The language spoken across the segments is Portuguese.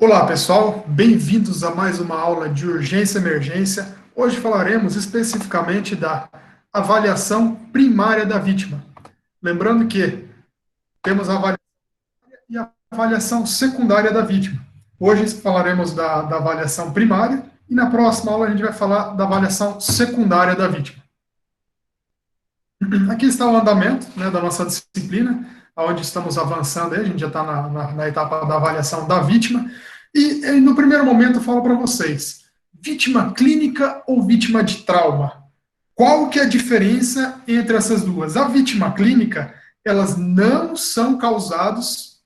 Olá, pessoal, bem-vindos a mais uma aula de urgência e emergência. Hoje falaremos especificamente da avaliação primária da vítima. Lembrando que temos a avaliação e a avaliação secundária da vítima. Hoje falaremos da avaliação primária e na próxima aula a gente vai falar da avaliação secundária da vítima. Aqui está o andamento, né, da nossa disciplina, onde estamos avançando, a gente já está na etapa da avaliação da vítima. E no primeiro momento eu falo para vocês, vítima clínica ou vítima de trauma? Qual que é a diferença entre essas duas? A vítima clínica, elas não são causadas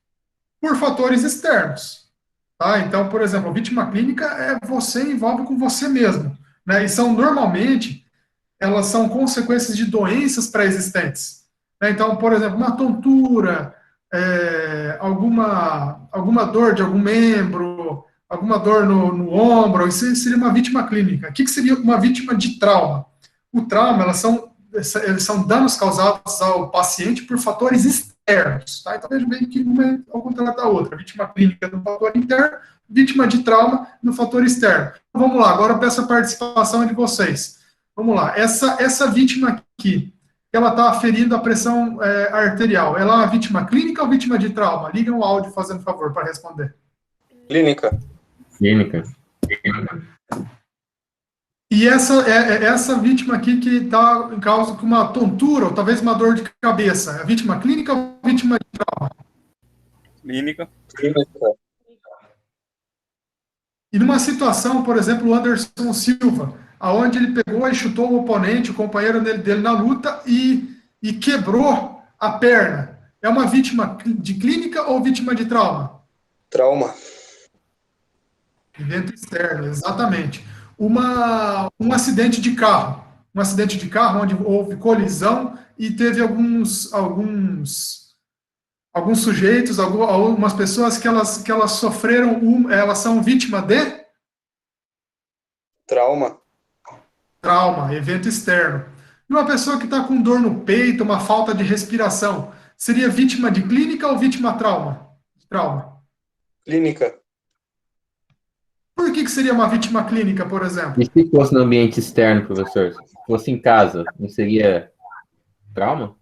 por fatores externos. Tá? Então, por exemplo, a vítima clínica é você envolve com você mesmo. Né? E são normalmente, elas são consequências de doenças pré-existentes. Né? Então, por exemplo, uma tontura, alguma dor de algum membro, alguma dor no ombro, isso seria uma vítima clínica. O que seria uma vítima de trauma? O trauma, eles são danos causados ao paciente por fatores externos. Tá? Então, veja bem que uma é ao contrário da outra. Vítima clínica no fator interno, vítima de trauma no fator externo. Vamos lá, agora eu peço a participação de vocês. Vamos lá, essa vítima aqui, ela está ferindo a pressão arterial. Ela é uma vítima clínica ou vítima de trauma? Liga o áudio, fazendo favor, para responder. Clínica. Clínica. E essa vítima aqui que está em causa de uma tontura, ou talvez uma dor de cabeça, é vítima clínica ou vítima de trauma? Clínica. E numa situação, por exemplo, o Anderson Silva, aonde ele pegou e chutou o oponente, o companheiro dele na luta e quebrou a perna. É uma vítima de clínica ou vítima de trauma? Trauma. Evento externo, exatamente. Um acidente de carro. Um acidente de carro onde houve colisão e teve alguns sujeitos, algumas pessoas que elas sofreram, elas são vítima de Trauma. trauma, evento externo. E uma pessoa que está com dor no peito, uma falta de respiração, seria vítima de clínica ou vítima trauma? Trauma. Clínica. Por que seria uma vítima clínica, por exemplo? E se fosse no ambiente externo, professor? Se fosse em casa, não seria trauma?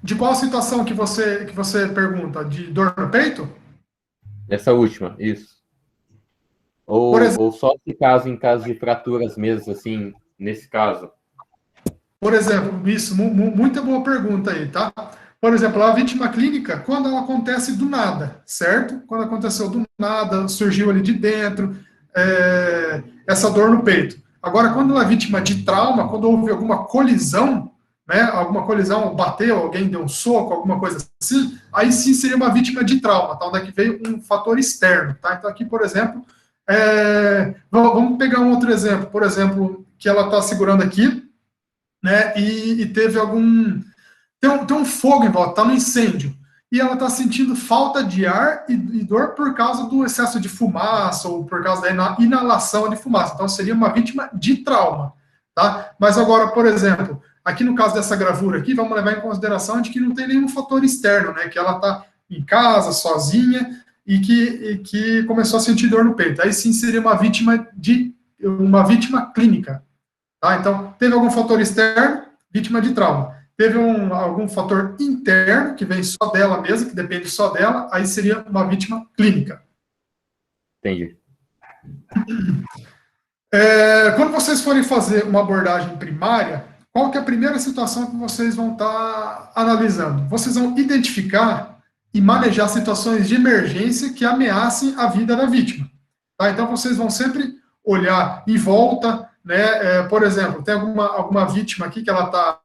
De qual situação que você pergunta? De dor no peito? Essa última, isso. Ou só se caso em caso de fraturas mesmo, assim, nesse caso. Por exemplo, isso, muita boa pergunta aí, tá? Por exemplo, a vítima clínica, quando ela acontece do nada, certo? Quando aconteceu do nada, surgiu ali de dentro, essa dor no peito. Agora, quando ela é vítima de trauma, quando houve alguma colisão, né? Alguma colisão, bateu, alguém deu um soco, alguma coisa assim, aí sim seria uma vítima de trauma, tá? Onde é que veio um fator externo, tá? Então, aqui, por exemplo, vamos pegar um outro exemplo, por exemplo, que ela está segurando aqui, né, e teve tem um fogo em volta, está no incêndio, e ela está sentindo falta de ar e dor por causa do excesso de fumaça, ou por causa da inalação de fumaça, então seria uma vítima de trauma, tá? Mas agora, por exemplo, aqui no caso dessa gravura aqui, vamos levar em consideração de que não tem nenhum fator externo, né, que ela está em casa, sozinha, e que começou a sentir dor no peito, aí sim seria uma vítima clínica. Tá? Então, teve algum fator externo, vítima de trauma. Teve algum fator interno, que vem só dela mesma, que depende só dela, aí seria uma vítima clínica. Entendi. Quando vocês forem fazer uma abordagem primária, qual que é a primeira situação que vocês vão estar analisando? Vocês vão identificar e manejar situações de emergência que ameacem a vida da vítima. Tá? Então, vocês vão sempre olhar em volta, né? Por exemplo, tem alguma vítima aqui que ela tá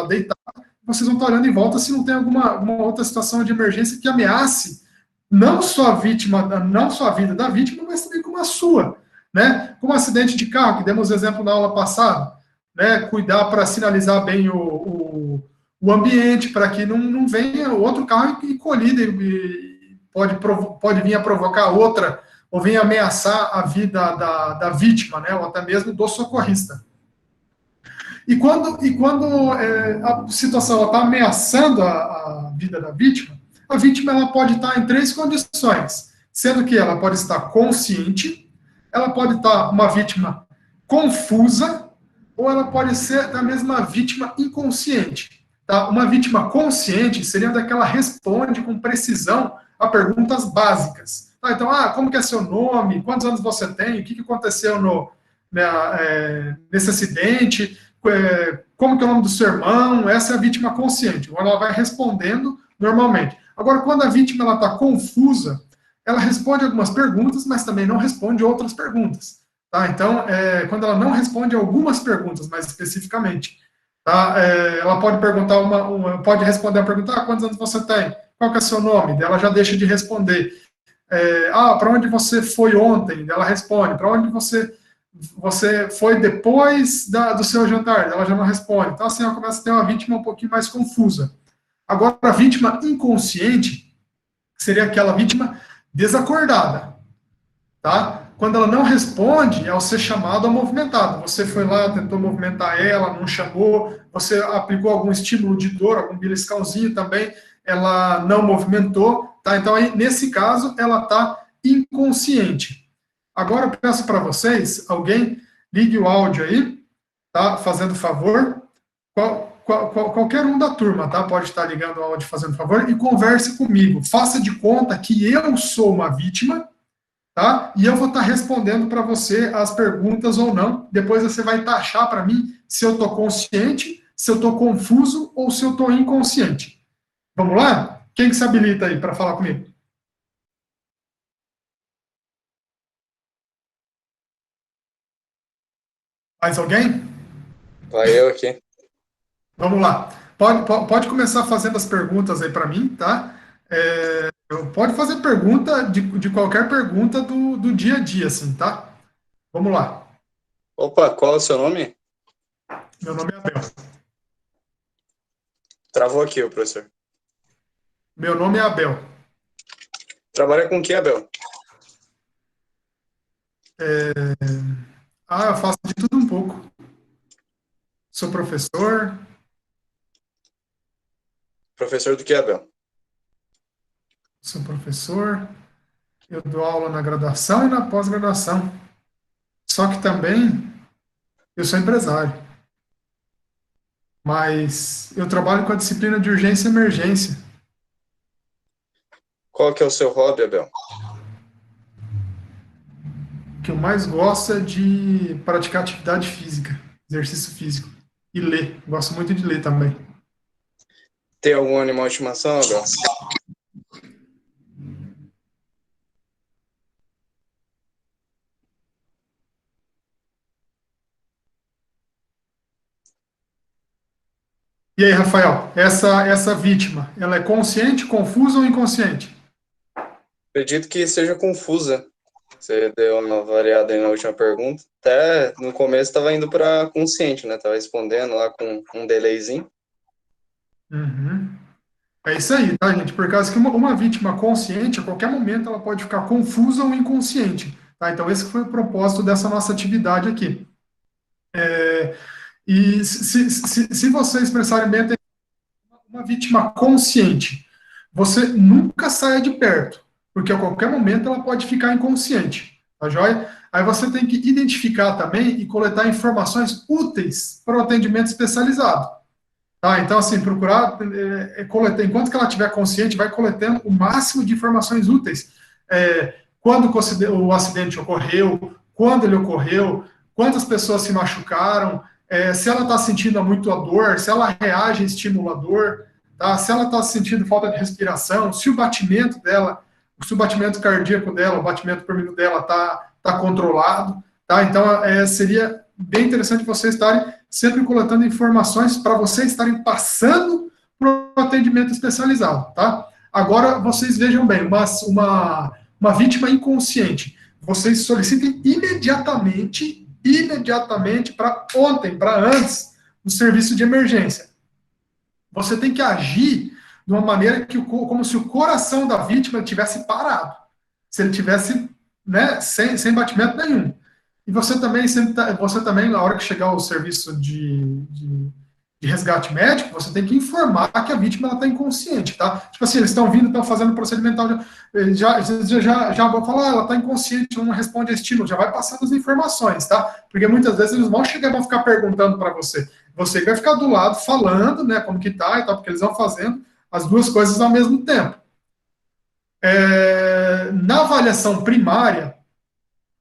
deitada, vocês vão estar olhando em volta se não tem alguma outra situação de emergência que ameace não só a vítima, não só a vida da vítima, mas também como a sua, né? Como um acidente de carro, que demos exemplo na aula passada, né? Cuidar para sinalizar bem o ambiente, para que não venha outro carro e colida, e pode vir a provocar outra, ou venha ameaçar a vida da vítima, né, ou até mesmo do socorrista. E quando a situação está ameaçando a vida da vítima, A vítima ela pode estar em três condições, sendo que ela pode estar consciente, ela pode estar uma vítima confusa, ou ela pode ser da mesma vítima inconsciente. Tá? Uma vítima consciente seria daquela que responde com precisão a perguntas básicas. Tá? Então, como que é seu nome? Quantos anos você tem? O que aconteceu nesse acidente? Como que é o nome do seu irmão? Essa é a vítima consciente. Ela vai respondendo normalmente. Agora, quando a vítima está confusa, ela responde algumas perguntas, mas também não responde outras perguntas. Tá? Então, quando ela não responde algumas perguntas, mais especificamente, tá? Ela pode perguntar pode responder a pergunta: quantos anos você tem? Qual que é seu nome? Ela já deixa de responder. Para onde você foi ontem? Ela responde. Para onde você foi depois do seu jantar? Ela já não responde. Então, assim, ela começa a ter uma vítima um pouquinho mais confusa. Agora, a vítima inconsciente seria aquela vítima desacordada, tá? Quando ela não responde, é o ser chamado a movimentado. Você foi lá, tentou movimentar ela, não chamou, você aplicou algum estímulo de dor, algum beliscãozinho também, ela não movimentou, tá? Então, aí, nesse caso, ela está inconsciente. Agora, eu peço para vocês, alguém ligue o áudio aí, tá? Fazendo favor. Qualquer um da turma, tá? Pode estar ligando o áudio fazendo favor e converse comigo. Faça de conta que eu sou uma vítima, tá? E eu vou estar respondendo para você as perguntas ou não. Depois você vai taxar para mim se eu estou consciente, se eu estou confuso ou se eu estou inconsciente. Vamos lá? Quem que se habilita aí para falar comigo? Mais alguém? Vai eu aqui. Vamos lá. Pode começar fazendo as perguntas aí para mim, tá? Pode fazer pergunta de qualquer pergunta do dia a dia, assim, tá? Vamos lá. Opa, qual é o seu nome? Meu nome é Abel. Travou aqui, o professor. Meu nome é Abel. Trabalha com o que, Abel? Eu faço de tudo um pouco. Sou professor, Professor do que, Abel? sou professor, eu dou aula na graduação e na pós-graduação. Só que também eu sou empresário. Mas eu trabalho com a disciplina de urgência e emergência. Qual que é o seu hobby, Abel? O que eu mais gosto é de praticar atividade física, exercício físico. E ler. Gosto muito de ler também. Tem algum animal de estimação, Abel? E aí, Rafael, essa vítima, ela é consciente, confusa ou inconsciente? Acredito que seja confusa. Você deu uma variada aí na última pergunta. Até no começo estava indo para consciente, né? Tava respondendo lá com um delayzinho. Uhum. É isso aí, tá, gente? Por causa que uma vítima consciente, a qualquer momento, ela pode ficar confusa ou inconsciente, tá? Então, esse foi o propósito dessa nossa atividade aqui. E se vocês prestarem bem atenção, uma vítima consciente, você nunca saia de perto, porque a qualquer momento ela pode ficar inconsciente, tá joia? Aí você tem que identificar também e coletar informações úteis para o atendimento especializado. Tá? Então, assim, procurar coletar, enquanto que ela estiver consciente, vai coletando o máximo de informações úteis. Quando o acidente ocorreu, quando ele ocorreu, quantas pessoas se machucaram, se ela está sentindo muito a dor, se ela reage a estímulo à dor, tá? Se ela está sentindo falta de respiração, se o batimento dela, se o batimento cardíaco dela, o batimento por minuto dela tá controlado, tá? Então, seria bem interessante vocês estarem sempre coletando informações para vocês estarem passando para o atendimento especializado, tá? Agora, vocês vejam bem, uma vítima inconsciente, vocês solicitem imediatamente para ontem, para antes, no serviço de emergência. Você tem que agir de uma maneira como se o coração da vítima tivesse parado, se ele tivesse, né, sem batimento nenhum. E você também, na hora que chegar o serviço de resgate médico, você tem que informar que a vítima está inconsciente, tá? Tipo assim, eles estão vindo, estão fazendo o procedimental, já vou falar, ela está inconsciente, não responde a estímulo, já vai passando as informações, tá? Porque muitas vezes eles vão chegar e vão ficar perguntando para você. Você vai ficar do lado falando, né, como que tá e tal, porque eles vão fazendo as duas coisas ao mesmo tempo. Na avaliação primária,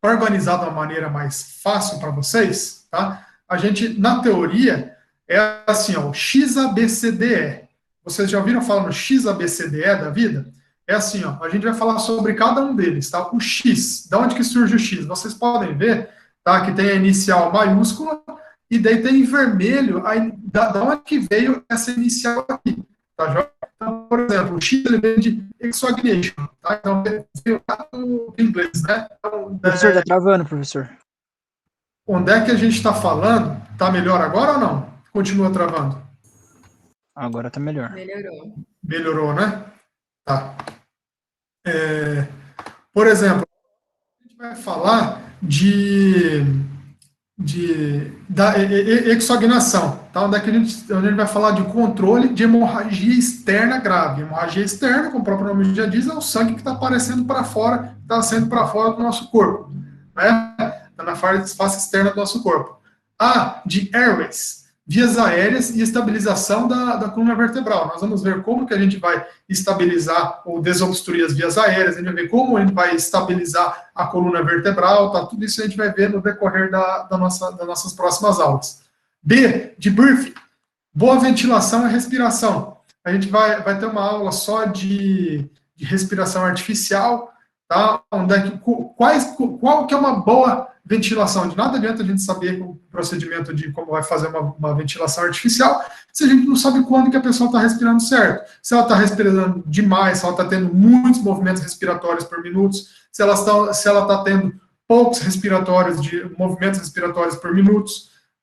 organizada de uma maneira mais fácil para vocês, tá? A gente, na teoria, é assim, ó, o XABCDE. Vocês já ouviram falar no XABCDE da vida? É assim, ó, a gente vai falar sobre cada um deles, tá? O X, da onde que surge o X? Vocês podem ver, tá, que tem a inicial maiúscula, e daí tem em vermelho da onde que veio essa inicial aqui, tá? Então, por exemplo, o X ele vem de exognation, tá? Então, veio lá no inglês, né? Então, Professor, está travando, professor. onde é que a gente está falando? Tá melhor agora ou não? Continua travando? Agora está melhor. Melhorou. Melhorou, né? Tá. Por exemplo, a gente vai falar da exognação, tá? Onde é que a gente vai falar de controle de hemorragia externa grave. Hemorragia externa, como o próprio nome já diz, é o sangue que está aparecendo para fora, está saindo para fora do nosso corpo, né? Está na face externa do nosso corpo. A, de airways, vias aéreas e estabilização da coluna vertebral. Nós vamos ver como que a gente vai estabilizar ou desobstruir as vias aéreas, a gente vai ver como a gente vai estabilizar a coluna vertebral, tá? Tudo isso a gente vai ver no decorrer das nossas próximas aulas. B, de briefing, boa ventilação e respiração. A gente vai ter uma aula só de respiração artificial, tá? Qual que é uma boa ventilação? De nada adianta a gente saber o procedimento de como vai fazer uma ventilação artificial se a gente não sabe quando que a pessoa está respirando certo. Se ela está respirando demais, se ela está tendo muitos movimentos respiratórios por minuto, se ela está tendo poucos movimentos respiratórios por minuto.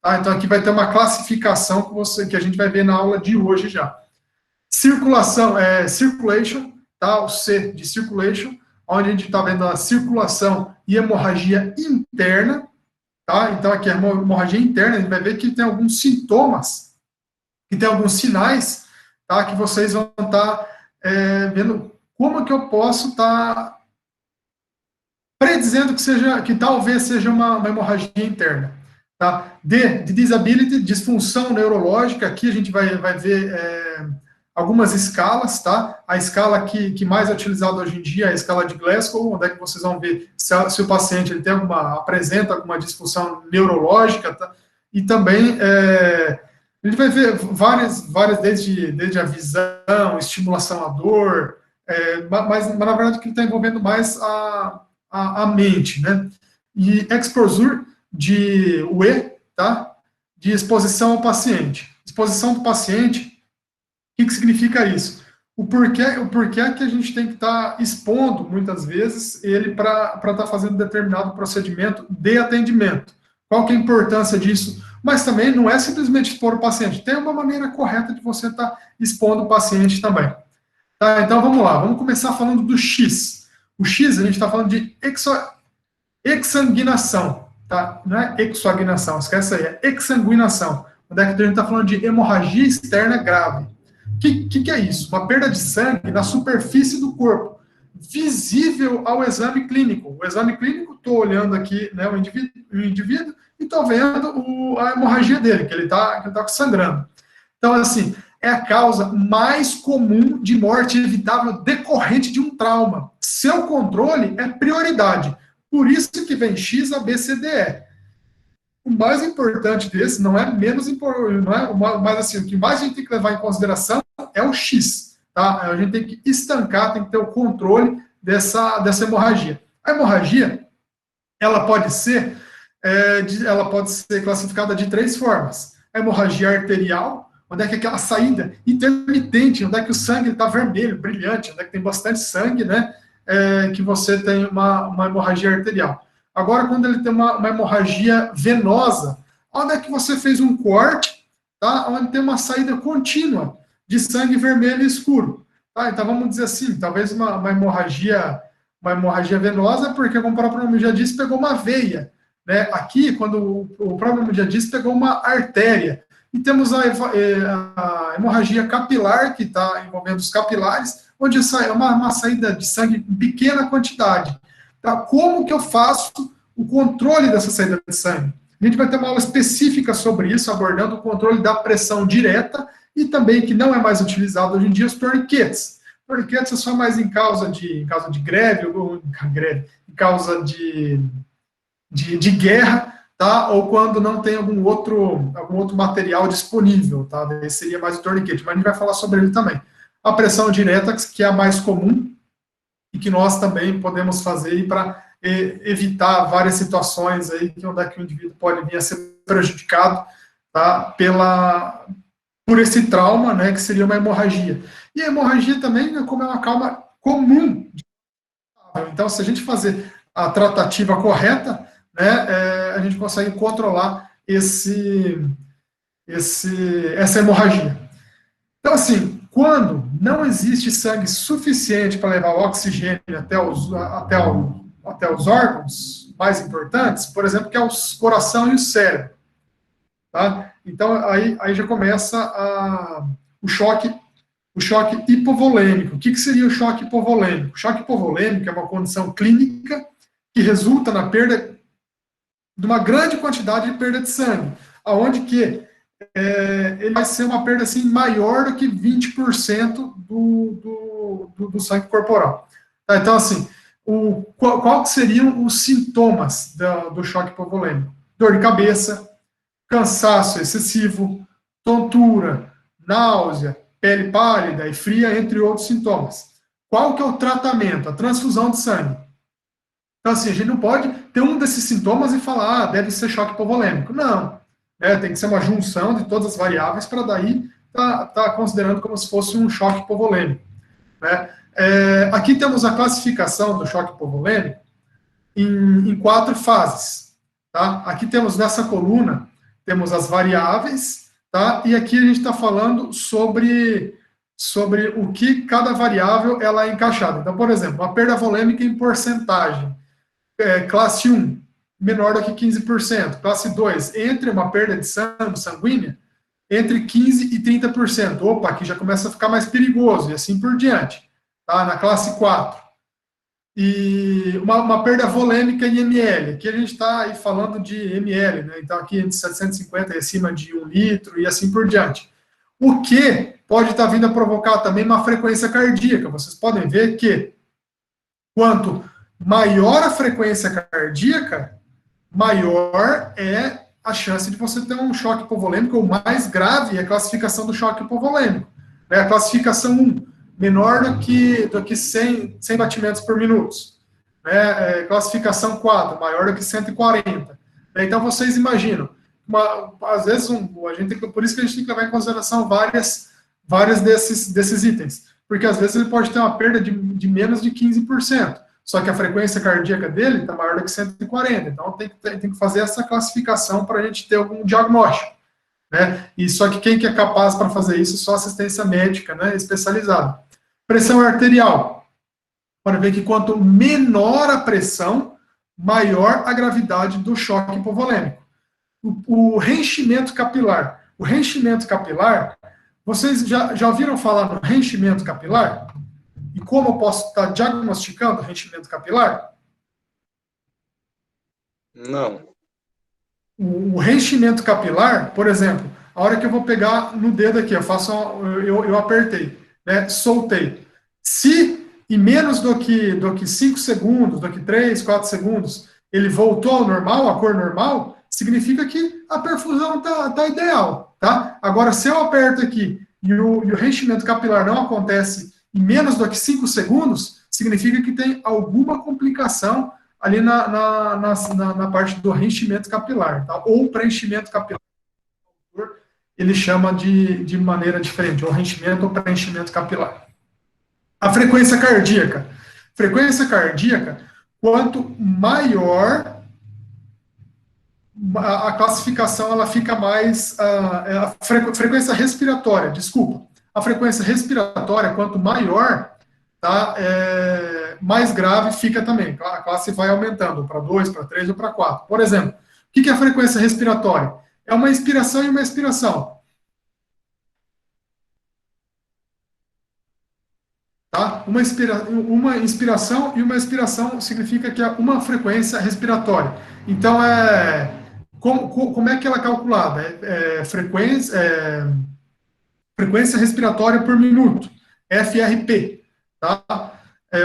Tá? Então aqui vai ter uma classificação que a gente vai ver na aula de hoje já. Circulação, circulation, tá? O C de circulation, onde a gente está vendo a circulação e hemorragia interna, tá? Então, aqui a hemorragia interna, a gente vai ver que tem alguns sintomas, que tem alguns sinais, tá? Que vocês vão estar vendo como que eu posso estar predizendo que talvez seja uma hemorragia interna, tá? D, de disability, disfunção neurológica, aqui a gente vai ver algumas escalas, tá? A escala que mais é utilizada hoje em dia é a escala de Glasgow, onde é que vocês vão ver se o paciente ele apresenta alguma disfunção neurológica, tá? E também a gente vai ver várias desde a visão, estimulação à dor, mas na verdade que está envolvendo mais a mente, né? E exposure de UE, tá? De exposição ao paciente. Exposição do paciente. O que significa isso? O porquê que a gente tem que estar expondo, muitas vezes, ele para estar fazendo determinado procedimento de atendimento. Qual que é a importância disso? Mas também não é simplesmente expor o paciente. Tem uma maneira correta de você estar expondo o paciente também. Tá, então vamos lá. Vamos começar falando do X. O X, a gente está falando de exsanguinação. Tá? Não é exoagnação, esquece aí. É exsanguinação. Onde é que a gente está falando de hemorragia externa grave. O que é isso? Uma perda de sangue na superfície do corpo, visível ao exame clínico. O exame clínico, estou olhando aqui, né, o indivíduo e estou vendo a hemorragia dele, que ele está sangrando. Então, assim, é a causa mais comum de morte evitável decorrente de um trauma. Seu controle é prioridade. Por isso que vem X, A, B, C, D, E. O mais importante desse não é menos importante, não é, mas assim, o que mais a gente tem que levar em consideração é o X, tá? A gente tem que estancar, tem que ter o controle dessa hemorragia. A hemorragia, ela pode ser classificada de 3 formas. A hemorragia arterial, onde é que aquela saída intermitente, onde é que o sangue está vermelho, brilhante, onde é que tem bastante sangue, né? Que você tem uma hemorragia arterial. Agora, quando ele tem uma hemorragia venosa, onde é que você fez um corte, tá? Onde tem uma saída contínua de sangue vermelho escuro. Tá? Então, vamos dizer assim, talvez uma hemorragia venosa, porque, como o próprio nome já disse, pegou uma veia. Né? Aqui, quando o próprio nome já disse, pegou uma artéria. e temos a hemorragia capilar, que está envolvendo os capilares, onde é uma saída de sangue em pequena quantidade. Tá? Como que eu faço o controle dessa saída de sangue? A gente vai ter uma aula específica sobre isso, abordando o controle da pressão direta e também, que não é mais utilizado hoje em dia, os torniquetes. Torniquetes é só mais em causa de greve, ou em causa de guerra, tá? Ou quando não tem algum outro material disponível, tá? Esse seria mais o torniquete, mas a gente vai falar sobre ele também. A pressão direta, que é a mais comum, e que nós também podemos fazer para evitar várias situações aí onde é que o indivíduo pode vir a ser prejudicado, tá? Por esse trauma, né, que seria uma hemorragia. E a hemorragia também, né, como é uma causa comum. Então, se a gente fazer a tratativa correta, né, a gente consegue controlar essa hemorragia. Então, assim, quando não existe sangue suficiente para levar o oxigênio até os órgãos mais importantes, por exemplo, que é o coração e o cérebro, tá? Então, aí já começa o choque hipovolêmico. O que seria o choque hipovolêmico? O choque hipovolêmico é uma condição clínica que resulta na perda de uma grande quantidade de perda de sangue, aonde que ele vai ser uma perda assim, maior do que 20% do sangue corporal. Tá? Então, assim, qual seriam os sintomas do choque hipovolêmico? Dor de cabeça, cansaço excessivo, tontura, náusea, pele pálida e fria, entre outros sintomas. Qual que é o tratamento? A transfusão de sangue. Então, assim, a gente não pode ter um desses sintomas e falar, deve ser choque hipovolêmico. Não. Tem que ser uma junção de todas as variáveis para daí tá considerando como se fosse um choque hipovolêmico. Né? Aqui temos a classificação do choque hipovolêmico em 4 fases. Tá? Aqui temos nessa coluna, temos as variáveis, tá? E aqui a gente está falando sobre o que cada variável ela é encaixada. Então, por exemplo, a perda volêmica em porcentagem. Classe 1, menor do que 15%. Classe 2, entre uma perda de sangue sanguínea, entre 15% e 30%. Opa, aqui já começa a ficar mais perigoso, e assim por diante. Tá? Na classe 4. E uma perda volêmica em ml. Aqui a gente está aí falando de ml, né? Então aqui entre 750 e acima de 1 litro, e assim por diante. O que pode estar vindo a provocar também uma frequência cardíaca. Vocês podem ver que quanto maior a frequência cardíaca, maior é a chance de você ter um choque hipovolêmico, ou mais grave é a classificação do choque hipovolêmico. A classificação 1, menor do que 100 batimentos por minuto. Classificação 4, maior do que 140. Então, vocês imaginam, às vezes, por isso que a gente tem que levar em consideração várias desses itens, porque às vezes ele pode ter uma perda de menos de 15%. Só que a frequência cardíaca dele está maior do que 140. Então, tem que fazer essa classificação para a gente ter algum diagnóstico. Né? E só que quem que é capaz para fazer isso? Só assistência médica, né, especializada. Pressão arterial. Para ver que quanto menor a pressão, maior a gravidade do choque hipovolêmico. O reenchimento capilar. O reenchimento capilar, vocês já ouviram falar no reenchimento capilar? E como eu posso estar diagnosticando reenchimento capilar? Não. O reenchimento capilar, por exemplo, a hora que eu vou pegar no dedo aqui, eu apertei, né, soltei. Se em menos do que 5 segundos, do que 3, 4 segundos, ele voltou ao normal, a cor normal, significa que a perfusão tá ideal, tá? Agora, se eu aperto aqui e o reenchimento capilar não acontece em menos do que 5 segundos, significa que tem alguma complicação ali na parte do reenchimento capilar, tá? Ou preenchimento capilar. Ele chama de maneira diferente, ou reenchimento ou preenchimento capilar. A frequência cardíaca. Frequência cardíaca, quanto maior a classificação, ela fica mais... a frequência respiratória, desculpa. A frequência respiratória, quanto maior, tá, mais grave fica também. A classe vai aumentando para 2, para 3 ou para 4. Por exemplo, o que é a frequência respiratória? É uma inspiração e uma expiração. tá? Uma inspiração e uma expiração significa que é uma frequência respiratória. Então, como é que ela é calculada? Frequência respiratória por minuto, FRP, tá?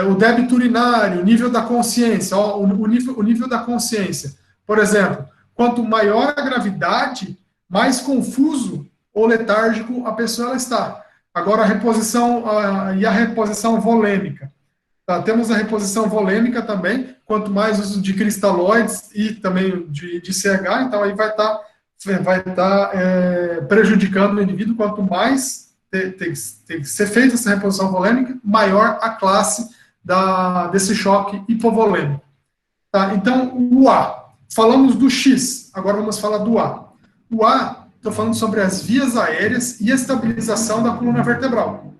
O débito urinário, nível da consciência, ó, o nível da consciência. Por exemplo, quanto maior a gravidade, mais confuso ou letárgico a pessoa ela está. Agora, a reposição volêmica. Tá? Temos a reposição volêmica também, quanto mais uso de cristalóides e também de CH, então aí vai estar prejudicando o indivíduo. Quanto mais tem que ser feita essa reposição volêmica, maior a classe desse choque hipovolêmico. Tá? Então, o A. Falamos do X, agora vamos falar do A. O A, estou falando sobre as vias aéreas e estabilização da coluna vertebral.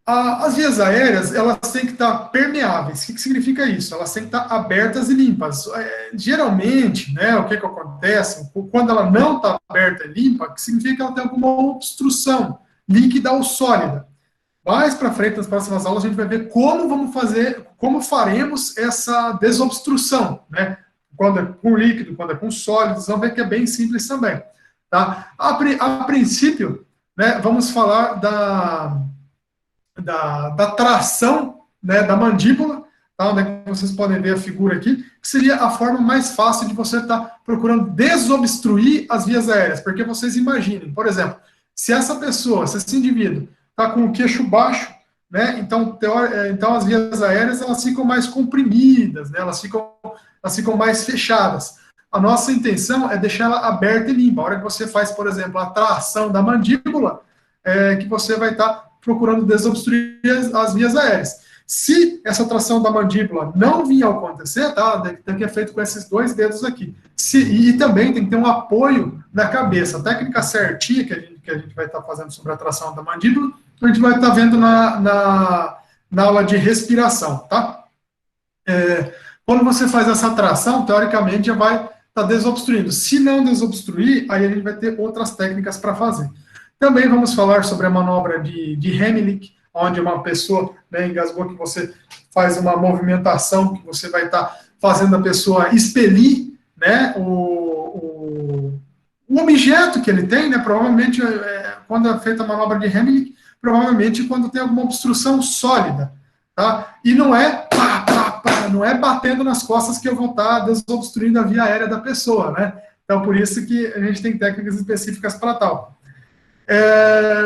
As vias aéreas, elas têm que estar permeáveis. O que significa isso? Elas têm que estar abertas e limpas. Geralmente, né, o que acontece, quando ela não está aberta e limpa, que significa que ela tem alguma obstrução, líquida ou sólida. Mais para frente, nas próximas aulas, a gente vai ver como faremos essa desobstrução, né? Quando é com líquido, quando é com sólidos, vamos ver que é bem simples também. Tá? A princípio, né, vamos falar da tração, né, da mandíbula, tá, onde vocês podem ver a figura aqui, que seria a forma mais fácil de você estar procurando desobstruir as vias aéreas, porque vocês imaginem, por exemplo, se esse indivíduo está com o queixo baixo, né, então as vias aéreas elas ficam mais comprimidas, né, elas ficam mais fechadas. A nossa intenção é deixar ela aberta e limpa. A hora que você faz, por exemplo, a tração da mandíbula, que você vai estar procurando desobstruir as vias aéreas. Se essa tração da mandíbula não vir a acontecer, tá? Tem que ser feito com esses 2 dedos aqui. E também tem que ter um apoio na cabeça. A técnica certinha que a gente vai estar fazendo sobre a tração da mandíbula, a gente vai estar vendo na aula de respiração, tá? Quando você faz essa tração, teoricamente já vai estar desobstruindo. Se não desobstruir, aí a gente vai ter outras técnicas para fazer. Também vamos falar sobre a manobra de Heimlich, onde uma pessoa, né, engasgou, que você faz uma movimentação, que você vai estar fazendo a pessoa expelir, né, o objeto que ele tem, né, provavelmente, quando é feita a manobra de Heimlich, provavelmente quando tem alguma obstrução sólida, tá? E não é não é batendo nas costas que eu vou estar desobstruindo a via aérea da pessoa, né? Então, por isso que a gente tem técnicas específicas para tal.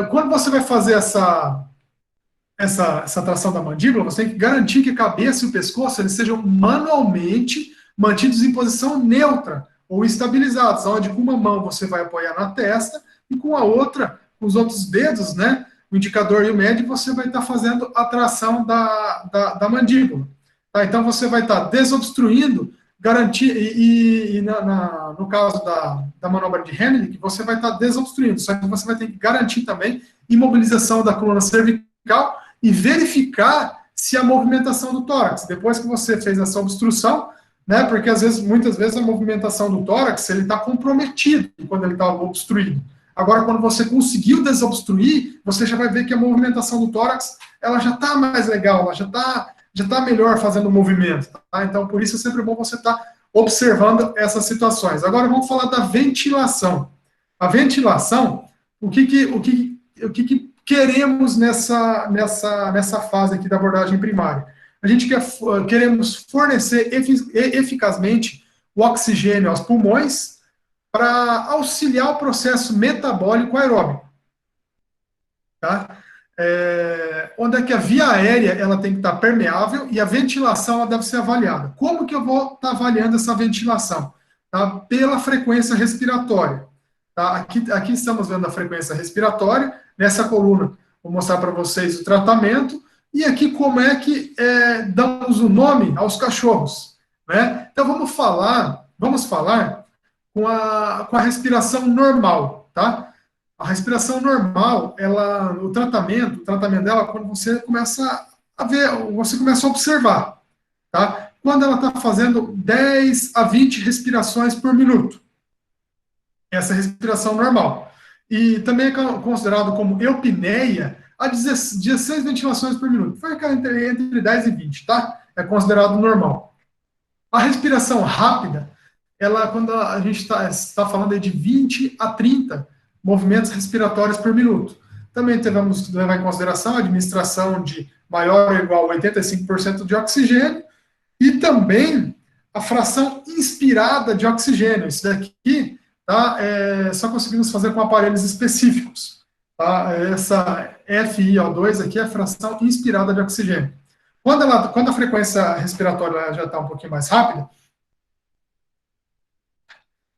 Quando você vai fazer essa tração da mandíbula, você tem que garantir que a cabeça e o pescoço eles sejam manualmente mantidos em posição neutra ou estabilizados, onde com uma mão você vai apoiar na testa e com a outra, com os outros dedos, né, o indicador e o médio, você vai estar fazendo a tração da mandíbula. Tá? Então você vai estar desobstruindo, garantir, no caso da manobra de Heimlich, você vai estar desobstruindo, só que você vai ter que garantir também imobilização da coluna cervical e verificar se a movimentação do tórax, depois que você fez essa obstrução, né, porque muitas vezes a movimentação do tórax, ele está comprometido quando ele está obstruído. Agora, quando você conseguiu desobstruir, você já vai ver que a movimentação do tórax, ela já está mais legal, ela já está melhor fazendo o movimento. Tá? Então, por isso é sempre bom você estar observando essas situações. Agora, vamos falar da ventilação. A ventilação, o que queremos nessa fase aqui da abordagem primária? A gente queremos fornecer eficazmente o oxigênio aos pulmões para auxiliar o processo metabólico aeróbico. Tá? Onde é que a via aérea ela tem que estar permeável e a ventilação ela deve ser avaliada. Como que eu vou estar avaliando essa ventilação? Tá? Pela frequência respiratória. Tá? Aqui estamos vendo a frequência respiratória. Nessa coluna, vou mostrar para vocês o tratamento. E aqui como é que damos o nome aos cachorros. Né? Então vamos falar com a respiração normal. Tá? A respiração normal, o tratamento dela, quando você começa a ver, você começa a observar, tá? Quando ela está fazendo 10 a 20 respirações por minuto. Essa é a respiração normal. E também é considerado como eupneia a 16 ventilações por minuto. Vai ficar entre 10 e 20, tá? É considerado normal. A respiração rápida, quando a gente está falando aí de 20 a 30 movimentos respiratórios por minuto. Também devemos levar em consideração a administração de maior ou igual a 85% de oxigênio e também a fração inspirada de oxigênio. Isso daqui, tá, só conseguimos fazer com aparelhos específicos. Tá? Essa FiO2 aqui é a fração inspirada de oxigênio. Quando a frequência respiratória já está um pouquinho mais rápida,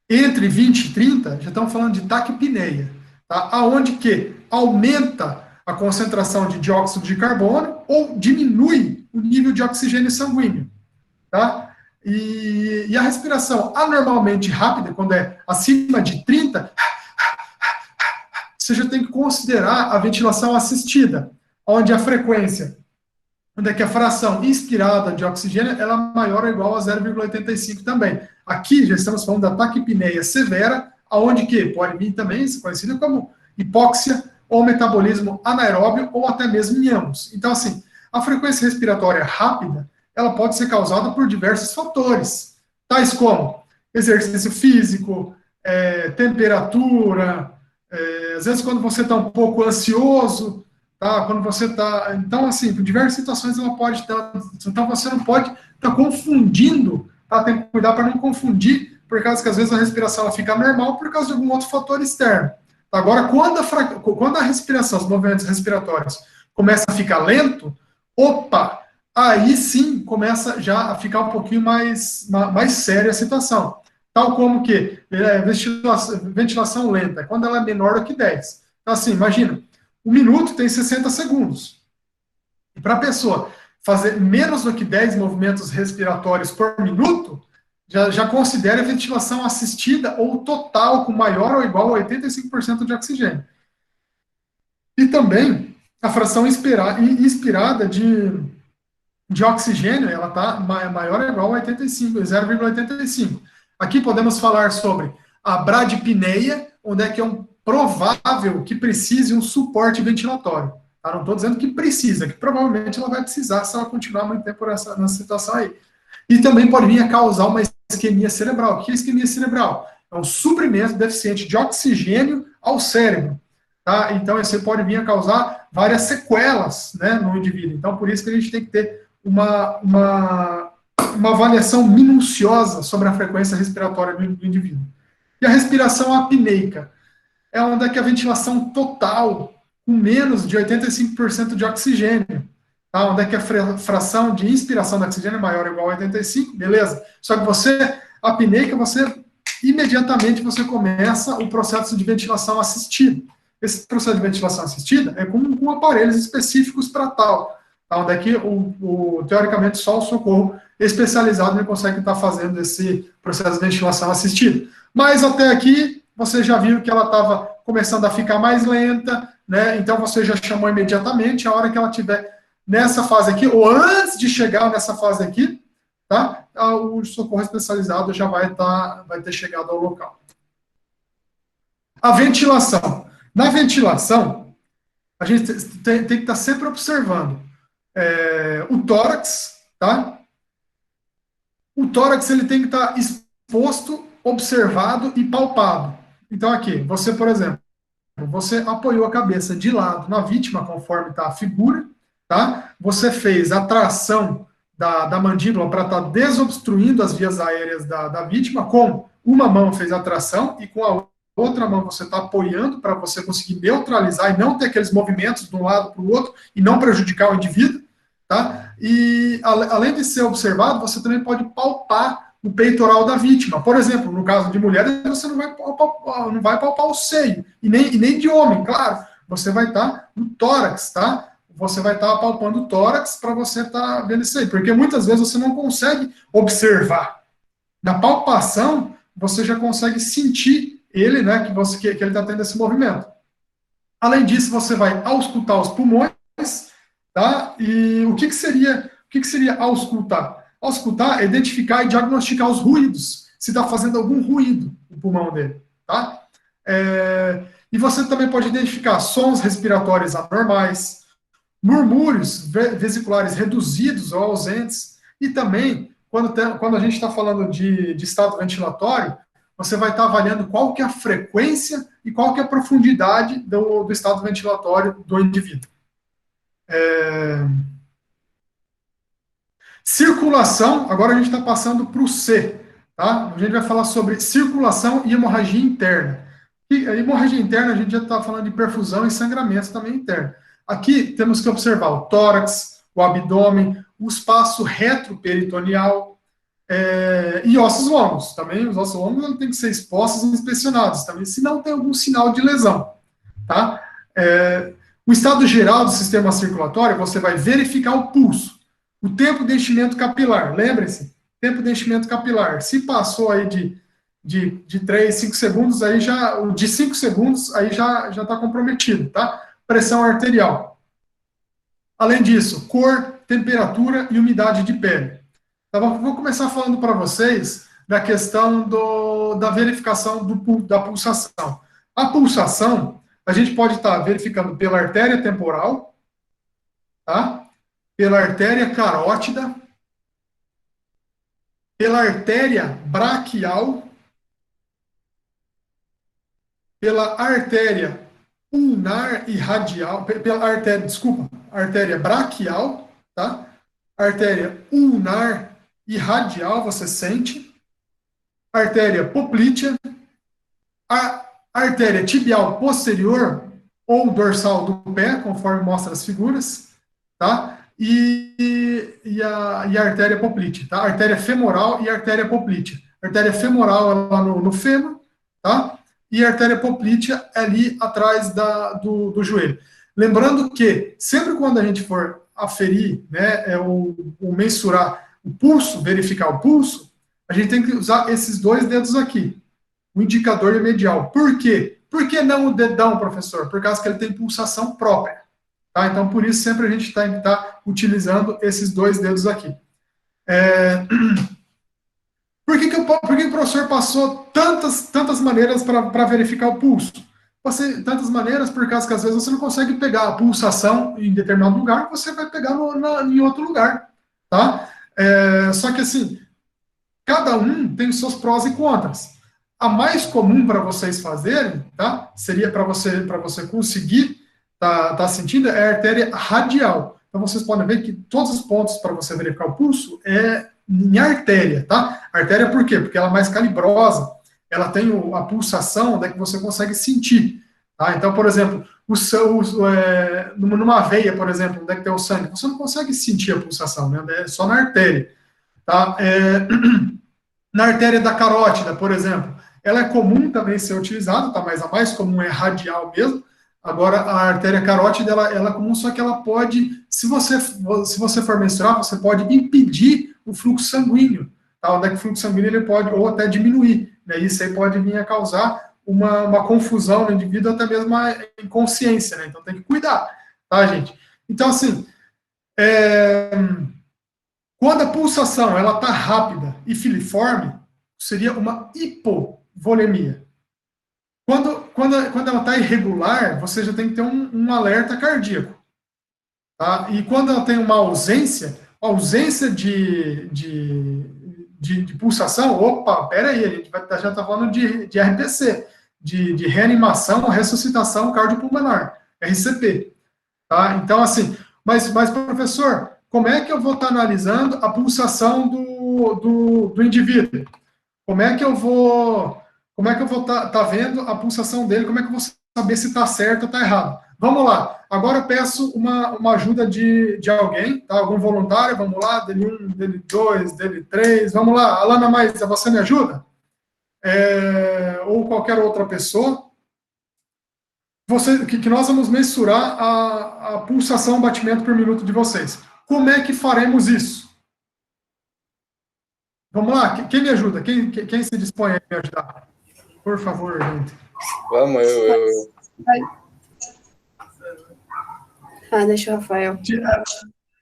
entre 20 e 30, já estamos falando de taquipneia, tá? Aonde que aumenta a concentração de dióxido de carbono ou diminui o nível de oxigênio sanguíneo, tá? E a respiração anormalmente rápida, quando é acima de 30, você já tem que considerar a ventilação assistida, onde a frequência, onde é que a fração inspirada de oxigênio ela é maior ou igual a 0,85 também. Aqui já estamos falando da taquipneia severa, aonde que pode vir também, conhecida como hipóxia ou metabolismo anaeróbio ou até mesmo em ambos. Então, assim, a frequência respiratória rápida, ela pode ser causada por diversos fatores, tais como exercício físico, temperatura, às vezes quando você está um pouco ansioso, tá? Quando você está... Então, assim, por diversas situações ela pode estar... Então, você não pode estar confundindo, tá? Tem que cuidar para não confundir, por causa que às vezes a respiração ela fica normal por causa de algum outro fator externo. Agora, quando a respiração, os movimentos respiratórios começam a ficar lento, opa, aí sim começa já a ficar um pouquinho mais séria a situação. Tal como que ventilação lenta, quando ela é menor do que 10. Então, assim, imagina, um minuto tem 60 segundos. E para a pessoa fazer menos do que 10 movimentos respiratórios por minuto, já considera ventilação assistida ou total com maior ou igual a 85% de oxigênio. E também a fração inspirada de oxigênio, ela está maior ou igual a 0,85. Aqui podemos falar sobre a bradipneia, onde é que é um provável que precise um suporte ventilatório. Tá? Não estou dizendo que precisa, que provavelmente ela vai precisar se ela continuar muito tempo nessa situação aí. E também pode vir a causar uma isquemia cerebral. O que é isquemia cerebral? É um suprimento deficiente de oxigênio ao cérebro. Tá? Então, isso pode vir a causar várias sequelas, né, no indivíduo. Então, por isso que a gente tem que ter uma avaliação minuciosa sobre a frequência respiratória do indivíduo. E a respiração apneica é onde é que a ventilação total, com menos de 85% de oxigênio, tá? Onde é que a fração de inspiração de oxigênio é maior ou igual a 85, beleza? Só que apneica, imediatamente você começa o processo de ventilação assistida. Esse processo de ventilação assistida é com aparelhos específicos para tal, tá? Onde é que, teoricamente, só o socorro especializado ele consegue estar fazendo esse processo de ventilação assistida. Mas até aqui, você já viu que ela estava começando a ficar mais lenta, né? Então você já chamou imediatamente, a hora que ela estiver nessa fase aqui, ou antes de chegar nessa fase aqui, tá? O socorro especializado já vai ter chegado ao local. A ventilação. Na ventilação, a gente tem que estar sempre observando o tórax, tá? O tórax ele tem que estar exposto, observado e palpado. Então aqui, você, por exemplo, você apoiou a cabeça de lado na vítima, conforme está a figura, tá? Você fez a tração da mandíbula para estar desobstruindo as vias aéreas da vítima, com uma mão fez a tração e com a outra mão você está apoiando para você conseguir neutralizar e não ter aqueles movimentos de um lado para o outro e não prejudicar o indivíduo, tá? E além de ser observado, você também pode palpar o peitoral da vítima. Por exemplo, no caso de mulher, você não vai palpar o seio, e nem de homem, claro. Você vai estar no tórax, tá? Você vai estar palpando o tórax para você estar vendo isso aí, porque muitas vezes você não consegue observar. Na palpação, você já consegue sentir ele, né, que ele está tendo esse movimento. Além disso, você vai auscultar os pulmões, tá? E o que seria auscultar? Auscultar é identificar e diagnosticar os ruídos, se está fazendo algum ruído no pulmão dele, tá? E você também pode identificar sons respiratórios anormais, murmúrios vesiculares reduzidos ou ausentes, e também, quando a gente está falando de estado ventilatório, você vai estar avaliando qual que é a frequência e qual que é a profundidade do estado ventilatório do indivíduo. Circulação, agora a gente está passando para o C, tá? A gente vai falar sobre circulação e hemorragia interna. E a hemorragia interna, a gente já está falando de perfusão e sangramento também interno. Aqui temos que observar o tórax, o abdômen, o espaço retroperitoneal e ossos longos. Também os ossos longos têm que ser expostos e inspecionados também, se não tem algum sinal de lesão, tá? O estado geral do sistema circulatório, você vai verificar o pulso. O tempo de enchimento capilar, lembrem-se, tempo de enchimento capilar, se passou aí de 3, 5 segundos, aí já, de 5 segundos, aí já está comprometido, tá? Pressão arterial. Além disso, cor, temperatura e umidade de pele. Então, vou começar falando para vocês da questão da verificação da pulsação. A pulsação, a gente pode estar verificando pela artéria temporal, tá? Pela artéria carótida, pela artéria braquial, pela artéria ulnar e radial, pela artéria, artéria braquial, tá? Artéria ulnar e radial, você sente. Artéria poplítea, a artéria tibial posterior ou dorsal do pé, conforme mostra as figuras, tá? E a artéria poplítea, tá? Artéria femoral e artéria poplítea. Artéria femoral lá no fêmur, tá? E a artéria poplítea ali atrás do joelho. Lembrando que, sempre quando a gente for aferir, né, ou mensurar o pulso, verificar o pulso, a gente tem que usar esses dois dedos aqui, o indicador e o medial. Por quê? Por que não o dedão, professor? Por causa que ele tem pulsação própria. Tá? Então, por isso, sempre a gente tem que estar utilizando esses dois dedos aqui. Por que o professor passou tantas maneiras para verificar o pulso? Tantas maneiras, por causa que às vezes você não consegue pegar a pulsação em determinado lugar, você vai pegar em outro lugar. Tá? Só que assim, cada um tem os seus prós e contras. A mais comum para vocês fazerem, tá? Seria para você conseguir tá sentindo, é a artéria radial. Então, vocês podem ver que todos os pontos para você verificar o pulso é em artéria, tá? Artéria por quê? Porque ela é mais calibrosa, ela tem a pulsação, onde é que você consegue sentir, tá? Então, por exemplo, numa veia, por exemplo, onde é que tem o sangue, você não consegue sentir a pulsação, né? É só na artéria, tá? Na artéria da carótida, por exemplo, ela é comum também ser utilizada, tá? Mas a mais comum é radial mesmo. Agora, a artéria carótida, ela é comum, só que ela pode, se você for menstruar, você pode impedir o fluxo sanguíneo, tá? Onde é que o fluxo sanguíneo ele pode, ou até diminuir, né? Isso aí pode vir a causar uma confusão no indivíduo, até mesmo uma inconsciência, né? Então tem que cuidar, tá, gente? Então, assim, quando a pulsação, ela tá rápida e filiforme, seria uma hipovolemia. Quando ela está irregular, você já tem que ter um alerta cardíaco. Tá? E quando ela tem uma ausência de pulsação, opa, peraí, a gente já está falando de RPC, de reanimação, ressuscitação cardiopulmonar, RCP. Tá? Então, assim, mas professor, como é que eu vou estar analisando a pulsação do indivíduo? Como é que eu vou estar vendo a pulsação dele? Como é que eu vou saber se está certo ou está errado? Vamos lá. Agora eu peço uma ajuda de alguém, tá? Algum voluntário, vamos lá, dele 1, dele 2, dele 3, vamos lá. Alana Maísa, você me ajuda? Ou qualquer outra pessoa. Que nós vamos mensurar a pulsação, o batimento por minuto de vocês. Como é que faremos isso? Vamos lá, quem me ajuda? Quem se dispõe a me ajudar? Por favor, gente. Vamos, eu. Deixa o Rafael.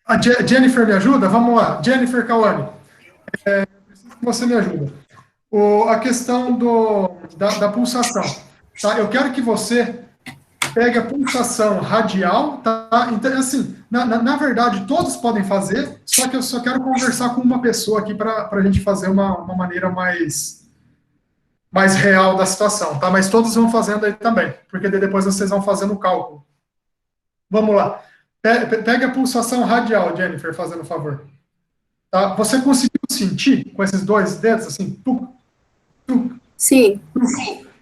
A Jennifer me ajuda? Vamos lá. Jennifer Cauane. Preciso que você me ajuda. A questão da pulsação. tá? Eu quero que você pegue a pulsação radial, tá? Então, assim, na verdade, todos podem fazer, só que eu só quero conversar com uma pessoa aqui para a gente fazer uma maneira mais real da situação, tá? Mas todos vão fazendo aí também, porque depois vocês vão fazendo o cálculo. Vamos lá. Pega a pulsação radial, Jennifer, fazendo um favor. Tá? Você conseguiu sentir com esses dois dedos, assim? Sim.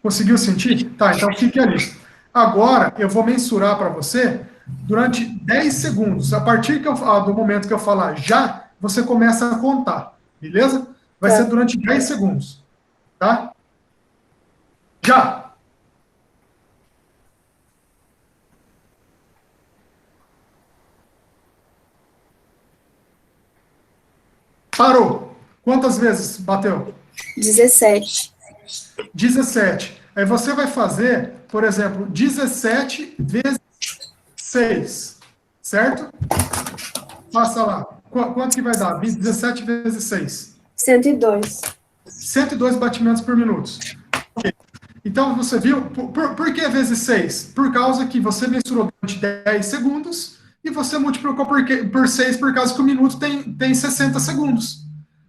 Conseguiu sentir? Tá, então fique ali. Agora, eu vou mensurar para você durante 10 segundos. A partir do momento que eu falar já, você começa a contar, beleza? Vai ser durante 10 segundos, tá? Já! Parou. Quantas vezes bateu? 17. 17. Aí você vai fazer, por exemplo, 17 vezes 6, certo? Faça lá. Quanto que vai dar? 17 vezes 6. 102. 102 batimentos por minuto. Okay. Então, você viu? Por que vezes 6? Por causa que você mensurou durante 10 segundos e você multiplicou por 6 por causa que o minuto tem 60 segundos.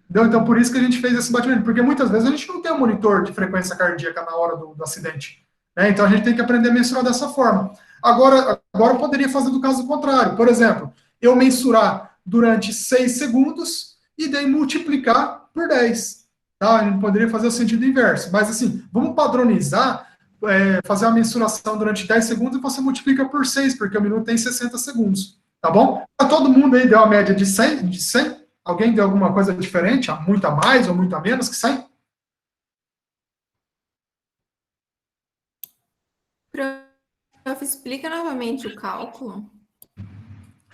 Entendeu? Então, por isso que a gente fez esse batimento. Porque muitas vezes a gente não tem um monitor de frequência cardíaca na hora do acidente. Né? Então, a gente tem que aprender a mensurar dessa forma. Agora eu poderia fazer do caso contrário. Por exemplo, eu mensurar durante 6 segundos e daí multiplicar por 10. Tá? A gente poderia fazer o sentido inverso. Mas, assim, vamos padronizar, fazer a mensuração durante 10 segundos e você multiplica por 6, porque o minuto tem 60 segundos. Tá bom? Todo mundo aí deu a média de 100? De 100? Alguém deu alguma coisa diferente? Muito a mais ou muito a menos que 100? Prof, explica novamente o cálculo.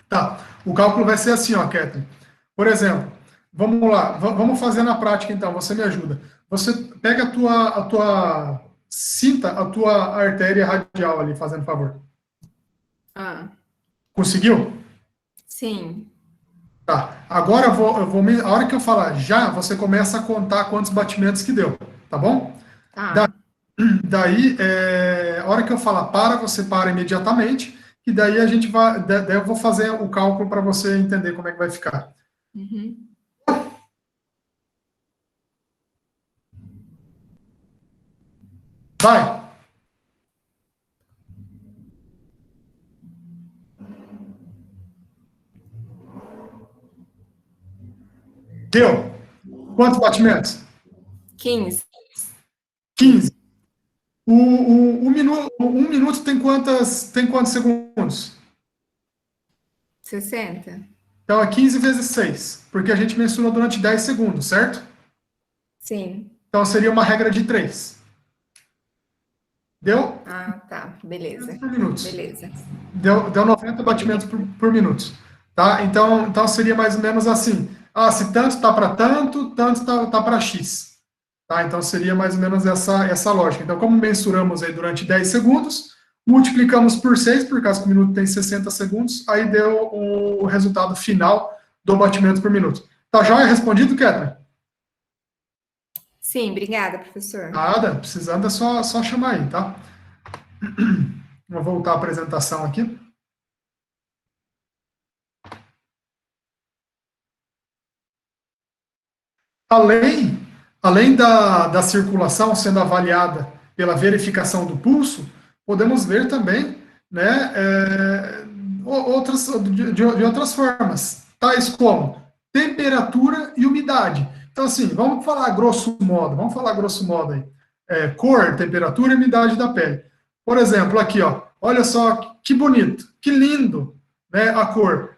Tá. O cálculo vai ser assim, ó, Kathleen. Por exemplo, vamos lá, vamos fazer na prática, então, você me ajuda. Você pega sinta a tua artéria radial ali, fazendo favor. Conseguiu? Sim. Tá. Agora a hora que eu falar já, você começa a contar quantos batimentos que deu, tá bom? Tá. Daí, a hora que eu falar para, você para imediatamente, e daí a gente vai, daí eu vou fazer o cálculo para você entender como é que vai ficar. Uhum. Vai! Deu! Quantos batimentos? 15. 15. Um minuto tem quantos segundos? 60. Então é 15 vezes 6, porque a gente mensurou durante 10 segundos, certo? Sim. Então seria uma regra de 3. Deu? Ah, tá. Beleza. Por minutos. Beleza. Deu 90 batimentos por minuto. Tá? Então seria mais ou menos assim. Se tanto está para tanto está para X. Tá? Então seria mais ou menos essa lógica. Então, como mensuramos aí durante 10 segundos, multiplicamos por 6, por causa que o minuto tem 60 segundos, aí deu o resultado final do batimento por minuto. Tá joia? Respondido, Kathleen? Sim, obrigada, professor. Nada, precisando é só chamar aí, tá? Vou voltar à apresentação aqui. Além da circulação sendo avaliada pela verificação do pulso, podemos ver também, né, de outras formas, tais como temperatura e umidade. Então, assim, vamos falar grosso modo aí. Cor, temperatura e umidade da pele. Por exemplo, aqui, ó, olha só que bonito, que lindo, né, a cor.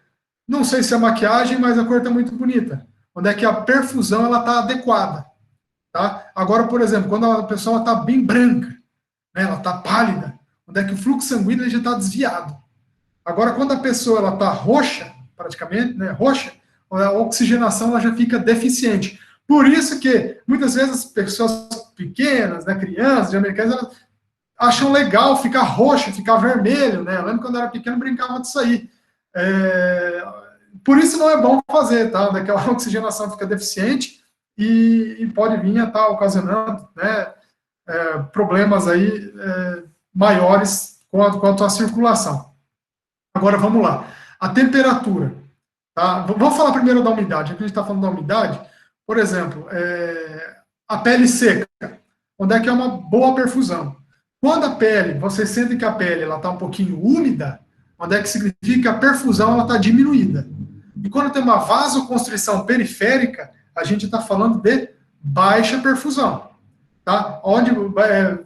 Não sei se é maquiagem, mas a cor está muito bonita. Onde é que a perfusão ela está adequada. Tá? Agora, por exemplo, quando a pessoa está bem branca, né, ela está pálida, onde é que o fluxo sanguíneo já está desviado. Agora, quando a pessoa ela está roxa, praticamente, né, roxa, a oxigenação ela já fica deficiente. Por isso que, muitas vezes, as pessoas pequenas, né, crianças, americanas, elas acham legal ficar roxo, ficar vermelho. Né? Eu lembro quando eu era pequeno, brincava disso aí. Por isso não é bom fazer, tá? Onde é que a oxigenação fica deficiente, e pode vir a estar ocasionando, né, problemas aí maiores quanto à circulação. Agora, vamos lá. A temperatura. Tá? Vamos falar primeiro da umidade. Aqui a gente está falando da umidade. Por exemplo, a pele seca. Onde é que é uma boa perfusão? Quando a pele, você sente que a pele está um pouquinho úmida, onde é que significa que a perfusão está diminuída. E quando tem uma vasoconstrição periférica, a gente está falando de baixa perfusão. Tá? Onde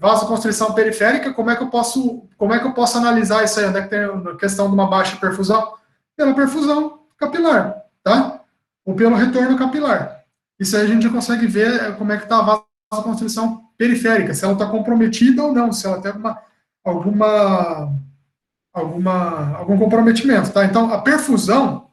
vasoconstrição periférica, como é que eu posso analisar isso aí? Onde é que tem a questão de uma baixa perfusão? Pela perfusão capilar, tá? Ou pelo retorno capilar. Isso aí a gente consegue ver como é que está a vasoconstrição periférica, se ela está comprometida ou não, se ela tem algum comprometimento, tá? Então, a perfusão,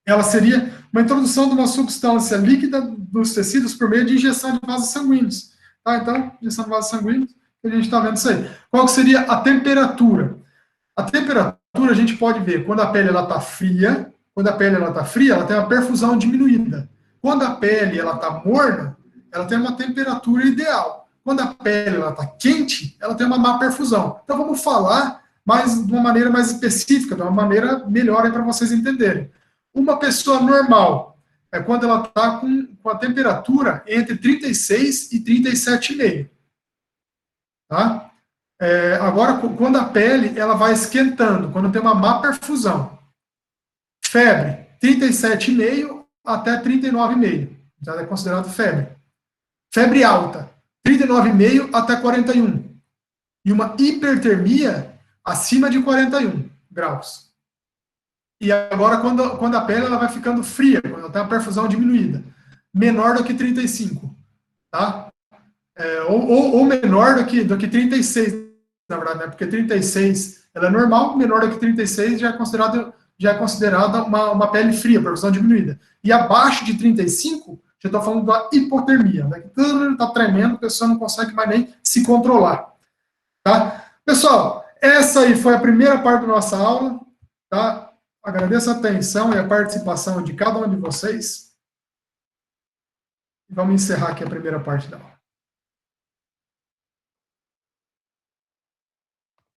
ela seria uma introdução de uma substância líquida dos tecidos por meio de injeção de vasos sanguíneos. Tá? Então, injeção de vasos sanguíneos, a gente está vendo isso aí. Qual que seria a temperatura? A temperatura a gente pode ver quando a pele está fria. Quando a pele está fria, ela tem uma perfusão diminuída. Quando a pele está morna, ela tem uma temperatura ideal. Quando a pele está quente, ela tem uma má perfusão. Então, vamos falar de uma maneira mais específica, de uma maneira melhor para vocês entenderem. Uma pessoa normal é quando ela está com a temperatura entre 36 e 37,5. Tá? Agora, quando a pele ela vai esquentando, quando tem uma má perfusão. Febre, 37,5 até 39,5. Já é considerado febre. Febre alta, 39,5 até 41. E uma hipertermia acima de 41 graus. E agora, quando a pele ela vai ficando fria, quando ela tem uma perfusão diminuída, menor do que 35, tá? Ou menor do que 36, na verdade, né? Porque 36 ela é normal, menor do que 36 já é considerada uma pele fria, perfusão diminuída. E abaixo de 35, já estou falando da hipotermia, né? Tudo está tremendo, a pessoa não consegue mais nem se controlar. Tá? Pessoal, essa aí foi a primeira parte da nossa aula, tá? Agradeço a atenção e a participação de cada um de vocês. Vamos encerrar aqui a primeira parte da aula.